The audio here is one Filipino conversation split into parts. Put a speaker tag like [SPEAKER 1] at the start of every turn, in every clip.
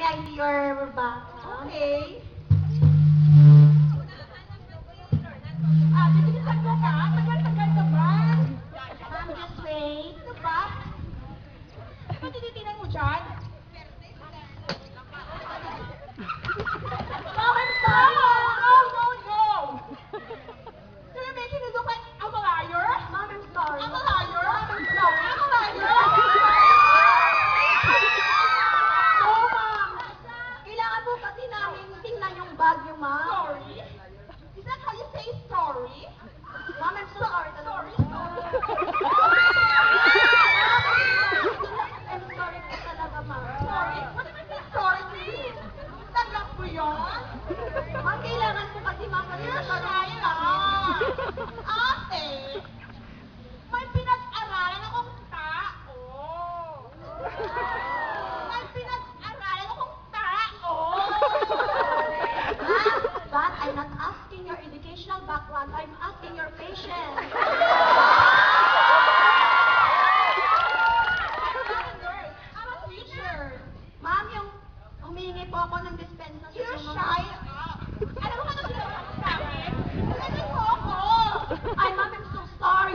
[SPEAKER 1] me ID your bag.
[SPEAKER 2] Okay. Bilisan mo ka. Tagal-tagal naman.
[SPEAKER 1] Ma'am, just wait.
[SPEAKER 2] Ano ba? Ano tinitingnan mo dyan?
[SPEAKER 1] Ma'am, I'm sorry.
[SPEAKER 2] No. So you're making me look like I'm a liar?
[SPEAKER 1] Ma'am, I'm sorry.
[SPEAKER 2] I'm a liar?
[SPEAKER 1] I'm sorry.
[SPEAKER 2] I'm a liar?
[SPEAKER 1] No, ma'am. Kailangan po kasi namin tingnan yung bag niyo, ma'am.
[SPEAKER 2] Sorry? Is that how you say sorry?
[SPEAKER 1] Ma'am, I'm so sorry.
[SPEAKER 2] Sorry?
[SPEAKER 1] I'm sorry po talaga, ma'am.
[SPEAKER 2] Sorry? What am I saying sorry to you? Tanggap mo yun?
[SPEAKER 1] Ma'am, kailangan po kasi, ma'am, kasi
[SPEAKER 2] You're
[SPEAKER 1] nagkaroon
[SPEAKER 2] shy
[SPEAKER 1] kami.
[SPEAKER 2] Ate, may pinag-aralan akong tao. May pinag-aralan akong tao.
[SPEAKER 1] Ma'am, but I'm not asking your educational background. I'm asking your patience.
[SPEAKER 2] I'm a teacher.
[SPEAKER 1] Ma'am, yung humingi po ako ng dispensa sa
[SPEAKER 2] You're
[SPEAKER 1] inyo,
[SPEAKER 2] shy
[SPEAKER 1] ma'am.
[SPEAKER 2] Alam mo kung ano ginawa mo sa akin? Ganun mo ako.
[SPEAKER 1] Ay, ma'am, I'm so sorry.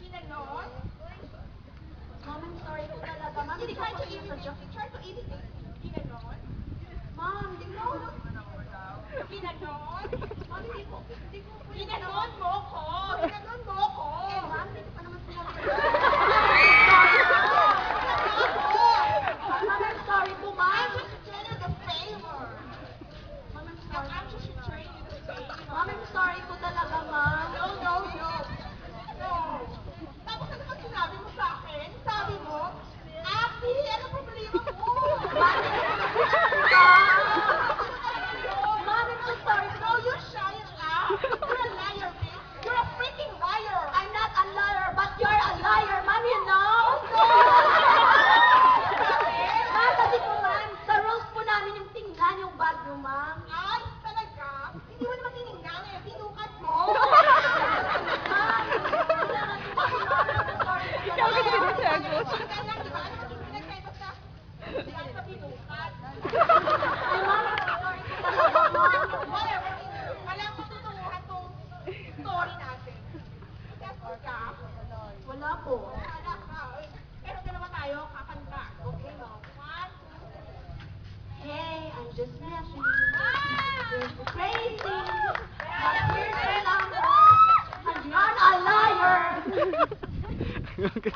[SPEAKER 2] Ginanon?
[SPEAKER 1] Ma'am, I'm sorry po talaga. Ma'am,
[SPEAKER 2] Hindi
[SPEAKER 1] hindi
[SPEAKER 2] try
[SPEAKER 1] ko
[SPEAKER 2] to
[SPEAKER 1] po
[SPEAKER 2] imitate.
[SPEAKER 1] sinasadya.
[SPEAKER 2] Try to imitate. Ginanon?
[SPEAKER 1] Ma'am, hindi ko.
[SPEAKER 2] Ginanon?
[SPEAKER 1] Ma'am, hindi po. Hindi ko po.
[SPEAKER 2] Ginanon mo ko! Ginanon mo ko!
[SPEAKER 1] Eh, ma'am, hindi ko pa naman sinabi. Ma'am, I'm sorry po,
[SPEAKER 2] I'm
[SPEAKER 1] ma'am.
[SPEAKER 2] just doing you the favor.
[SPEAKER 1] Ma'am, I'm sorry.
[SPEAKER 2] I'm just doing you the favor.
[SPEAKER 1] Ma'am, I'm sorry po talaga, ma'am.
[SPEAKER 2] No. Tapos ano ba sinabi mo sa akin? Sabi mo, Ate, ano problema mo?
[SPEAKER 1] Ma'am, Ma'am, I'm so sorry.
[SPEAKER 2] No, you're shy up. You're a liar, bitch. You're a freaking liar.
[SPEAKER 1] I'm not a liar, but you're a liar, ma'am, you know? Ma'am, kasi po, ma'am, sa rules po namin yung tingnan yung bag niyo, ma'am.
[SPEAKER 2] Ay, talaga? Hindi mo naman tiningnan eh. Tinukat mo.
[SPEAKER 1] Ma'am, kailangan po kasi, ma'am, I'm sorry po
[SPEAKER 3] Ikaw kasi
[SPEAKER 1] talaga.
[SPEAKER 3] sinasagot.
[SPEAKER 2] Ganyan, di ba? Ano ba yung pinagkaiba sa... Di ba sa tinukat?
[SPEAKER 1] Ay, ma'am, I'm sorry po talaga, ma'am.
[SPEAKER 2] Whatever. Walang matutunguhan tong story natin. Kasi ka,
[SPEAKER 1] Wala po.
[SPEAKER 2] wala ka. Pero dalawa tayo, kakanta. Okay, no? 1, 2,
[SPEAKER 1] Hey, I'm just messing. You're so crazy. But here's the number. And you're a liar.
[SPEAKER 3] Okay.